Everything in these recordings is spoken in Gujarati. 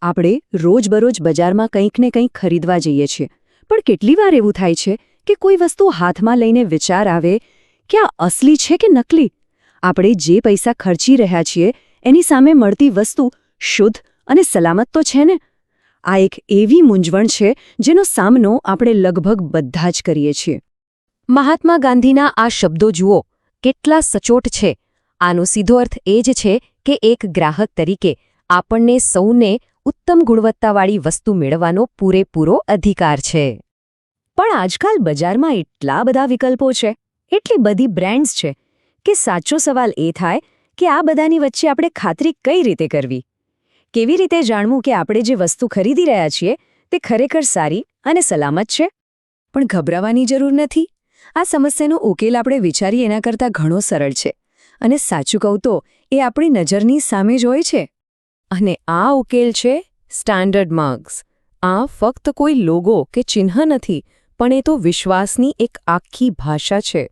આપણે રોજબરોજ બજારમાં કંઈક ને કંઈક ખરીદવા જઈએ છીએ, પણ કેટલી વાર એવું થાય છે કે કોઈ વસ્તુ હાથમાં લઈને વિચાર આવે કે આ અસલી છે કે નકલી? આપણે જે પૈસા ખર્ચી રહ્યા છીએ એની સામે મળતી વસ્તુ શુદ્ધ અને સલામત તો છે ને? આ એક એવી મૂંઝવણ છે જેનો સામનો આપણે લગભગ બધા જ કરીએ છીએ. મહાત્મા ગાંધીના આ શબ્દો જુઓ, કેટલા સચોટ છે. આનો સીધો અર્થ એ જ છે કે એક ગ્રાહક તરીકે આપણને સૌને ઉત્તમ ગુણવત્તાવાળી વસ્તુ મેળવવાનો પૂરેપૂરો અધિકાર છે. પણ આજકાલ બજારમાં એટલા બધા વિકલ્પો છે, એટલી બધી બ્રાન્ડ્સ છે કે સાચો સવાલ એ થાય કે આ બધાની વચ્ચે આપણે ખાતરી કઈ રીતે કરવી? કેવી રીતે જાણવું કે આપણે જે વસ્તુ ખરીદી રહ્યા છીએ તે ખરેખર સારી અને સલામત છે? પણ ગભરાવાની જરૂર નથી. આ સમસ્યાનો ઉકેલ આપણે વિચારીએ એના કરતાં ઘણો સરળ છે, અને સાચું કહું તો એ આપણી નજરની સામે જ હોય છે. અને આ ઉકેલ છે સ્ટાન્ડર્ડ માર્ક્સ. આ ફક્ત કોઈ લોગો કે ચિહ્ન નથી, પણ એ તો વિશ્વાસની એક આખી ભાષા છે.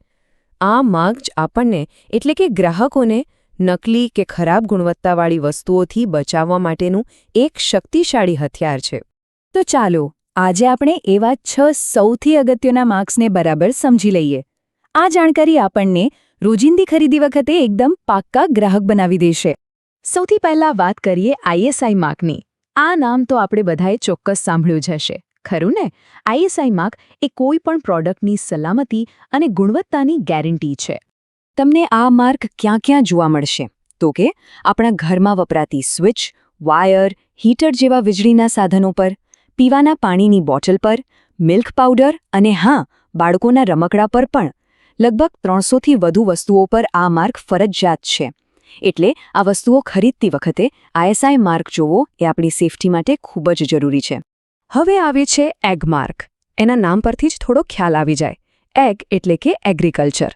આ માર્ક આપણને એટલે કે ગ્રાહકોને નકલી કે ખરાબ ગુણવત્તાવાળી વસ્તુઓથી બચાવવા માટેનું એક શક્તિશાળી હથિયાર છે. તો ચાલો આજે આપણે એવા 6 સૌથી અગત્યના માર્ક્સને બરાબર સમજી લઈએ. આ જાણકારી આપણને રોજિંદી ખરીદી વખતે એકદમ પાક્કા ગ્રાહક બનાવી દેશે. સૌથી પહેલા વાત કરીએ ISI માર્કની. આ નામ તો આપણે બધાએ ચોક્કસ સાંભળ્યું જ હશે, ખરું ને? ISI માર્ક એ કોઈ પણ પ્રોડક્ટની સલામતી અને ગુણવત્તાની ગેરંટી છે. તમને આ માર્ક ક્યાં ક્યાં જોવા મળશે? તો કે આપણા ઘરમાં વપરાતી સ્વિચ, વાયર, હીટર જેવા વીજળીના સાધનો પર, પીવાના પાણીની બોટલ પર, મિલ્ક પાવડર અને હા, બાળકોના રમકડા પર પણ. લગભગ 300થી વધુ વસ્તુઓ પર આ માર્ક ફરજિયાત છે. એટલે આ વસ્તુઓ ખરીદતી વખતે ISI માર્ક જોવો એ આપણી સેફટી માટે ખૂબ જ જરૂરી છે. હવે આવે છે એગ માર્ક. એના નામ પરથી જ થોડો ખ્યાલ આવી જાય. એગ એટલે કે એગ્રીકલ્ચર.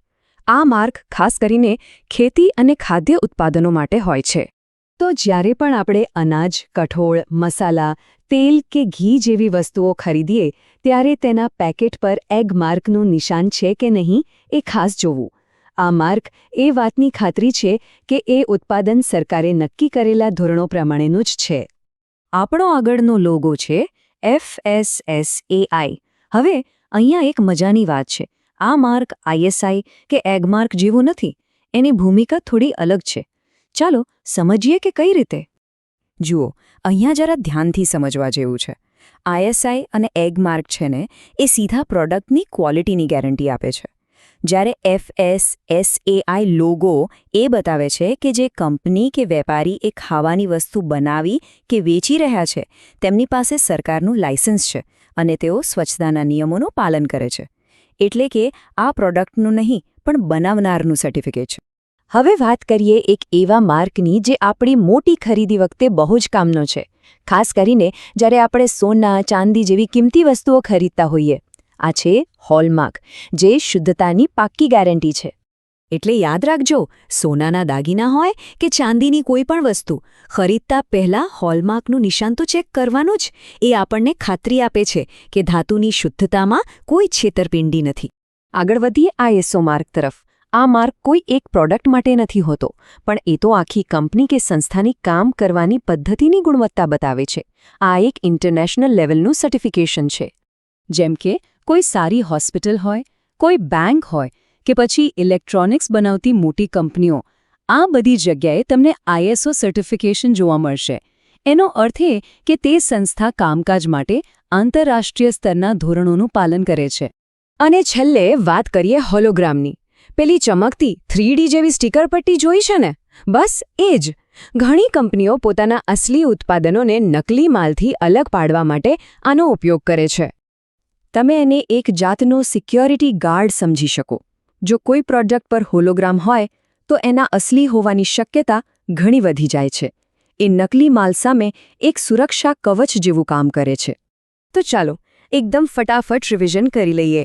આ માર્ક ખાસ કરીને ખેતી અને ખાદ્ય ઉત્પાદનો માટે હોય છે. તો જ્યારે પણ આપણે અનાજ, કઠોળ, મસાલા, તેલ કે ઘી જેવી વસ્તુઓ ખરીદીએ ત્યારે તેના પેકેટ પર એગ માર્કનું નિશાન છે કે નહીં એ ખાસ જોવું. આ માર્ક એ વાતની ખાતરી છે કે એ ઉત્પાદન સરકારે નક્કી કરેલા ધોરણો પ્રમાણેનું જ છે. આપણો આગળનો લોગો છે FSSAI. હવે અહીંયા એક મજાની વાત છે. આ માર્ક ISI કે એગ માર્ક જેવું નથી. એની ભૂમિકા થોડી અલગ છે. ચાલો સમજીએ કે કઈ રીતે. જુઓ, અહીંયા જરા ધ્યાનથી સમજવા જેવું છે. ISI અને એગ માર્ક છે ને એ સીધા પ્રોડક્ટની ક્વોલિટીની ગેરંટી આપે છે. જ્યારે FSSAI લોગો એ બતાવે છે કે જે કંપની કે વેપારી એ ખાવાની વસ્તુ બનાવી કે વેચી રહ્યા છે તેમની પાસે સરકારનું લાયસન્સ છે અને તેઓ સ્વચ્છતાના નિયમોનું પાલન કરે છે. એટલે કે આ પ્રોડક્ટનું નહીં પણ બનાવનારનું સર્ટિફિકેટ છે. હવે વાત કરીએ એક એવા માર્કની જે આપણી મોટી ખરીદી વખતે બહુ જ કામનો છે. ખાસ કરીને જ્યારે આપણે સોના, ચાંદી જેવી કિંમતી વસ્તુઓ ખરીદતા હોઈએ. આ છે હોલમાર્ક, જે શુદ્ધતાની પાક્કી ગેરંટી છે. એટલે યાદ રાખજો, સોનાના દાગીના હોય કે ચાંદીની કોઈ પણ વસ્તુ ખરીદતા પહેલાં હોલમાર્કનું નિશાન તો ચેક કરવાનું જ. એ આપણને ખાતરી આપે છે કે ધાતુની શુદ્ધતામાં કોઈ છેતરપિંડી નથી. આગળ વધીએ ISO માર્ક તરફ. આ માર્ક કોઈ એક પ્રોડક્ટ માટે નથી હોતો, પણ એ તો આખી કંપની કે સંસ્થાની કામ કરવાની પદ્ધતિની ગુણવત્તા બતાવે છે. આ એક ઇન્ટરનેશનલ લેવલનું સર્ટિફિકેશન છે. જેમ કે કોઈ સારી હોસ્પિટલ હોય, કોઈ બેંક હોય કે પછી ઇલેક્ટ્રોનિક્સ બનાવતી મોટી કંપનીઓ, આ બધી જગ્યાએ તમને ISO સર્ટિફિકેશન જોવા મળશે. એનો અર્થ એ કે તે સંસ્થા કામકાજ માટે આંતરરાષ્ટ્રીય સ્તરના ધોરણોનું પાલન કરે છે. અને છેલ્લે વાત કરીએ હોલોગ્રામની. પેલી ચમકતી 3D જેવી સ્ટીકર પટ્ટી જોઈ છે ને? બસ એ જ. ઘણી કંપનીઓ પોતાના અસલી ઉત્પાદનોને નકલી માલથી અલગ પાડવા માટે આનો ઉપયોગ કરે છે. તમે એને એક જાતનો સિક્યોરિટી ગાર્ડ સમજી શકો. જો કોઈ પ્રોડક્ટ પર હોલોગ્રામ હોય તો એના અસલી હોવાની શક્યતા ઘણી વધી જાય છે. એ નકલી માલ સામે એક સુરક્ષા કવચ જેવું કામ કરે છે. તો ચાલો એકદમ ફટાફટ રિવિઝન કરી લઈએ.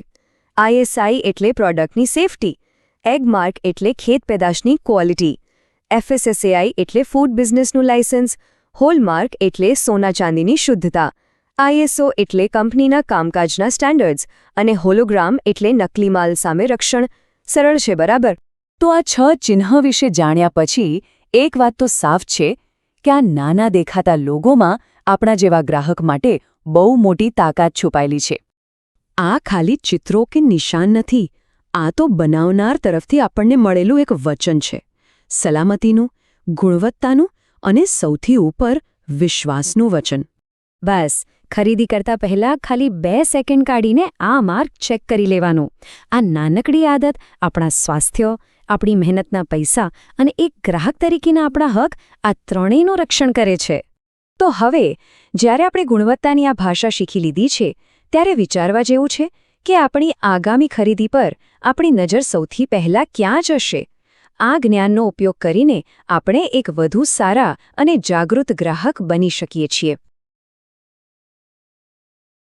ISI એટલે પ્રોડક્ટની સેફટી, એગ માર્ક એટલે ખેત પેદાશની ક્વોલિટી, FSSAI એટલે ફૂડ બિઝનેસનું લાયસન્સ, હોલમાર્ક એટલે સોના ચાંદીની શુદ્ધતા, ISO એટલે કંપનીના કામકાજના સ્ટેન્ડર્ડ્સ અને હોલોગ્રામ એટલે નકલી માલ સામે રક્ષણ. સરળ છે, બરાબર? તો આ 6 ચિહ્ન વિશે જાણ્યા પછી એક વાત તો સાફ છે કે આ નાના દેખાતા લોગોમાં આપણા જેવા ગ્રાહક માટે બહુ મોટી તાકાત છુપાયેલી છે. આ ખાલી ચિત્રો કે નિશાન નથી, આ તો બનાવનાર તરફથી આપણને મળેલું એક વચન છે. સલામતીનું, ગુણવત્તાનું અને સૌથી ઉપર વિશ્વાસનું વચન. બસ, ખરીદી કરતા પહેલાં ખાલી 2 સેકન્ડ કાઢીને આ માર્ક ચેક કરી લેવાનો. આ નાનકડી આદત આપણા સ્વાસ્થ્ય, આપણી મહેનતના પૈસા અને એક ગ્રાહક તરીકેના આપણા હક આ ત્રણેયનું રક્ષણ કરે છે. તો હવે જ્યારે આપણે ગુણવત્તાની આ ભાષા શીખી લીધી છે, ત્યારે વિચારવા જેવું છે કે આપણી આગામી ખરીદી પર આપણી નજર સૌથી પહેલાં ક્યાં જશે? આ જ્ઞાનનો ઉપયોગ કરીને આપણે એક વધુ સારા અને જાગૃત ગ્રાહક બની શકીએ છીએ.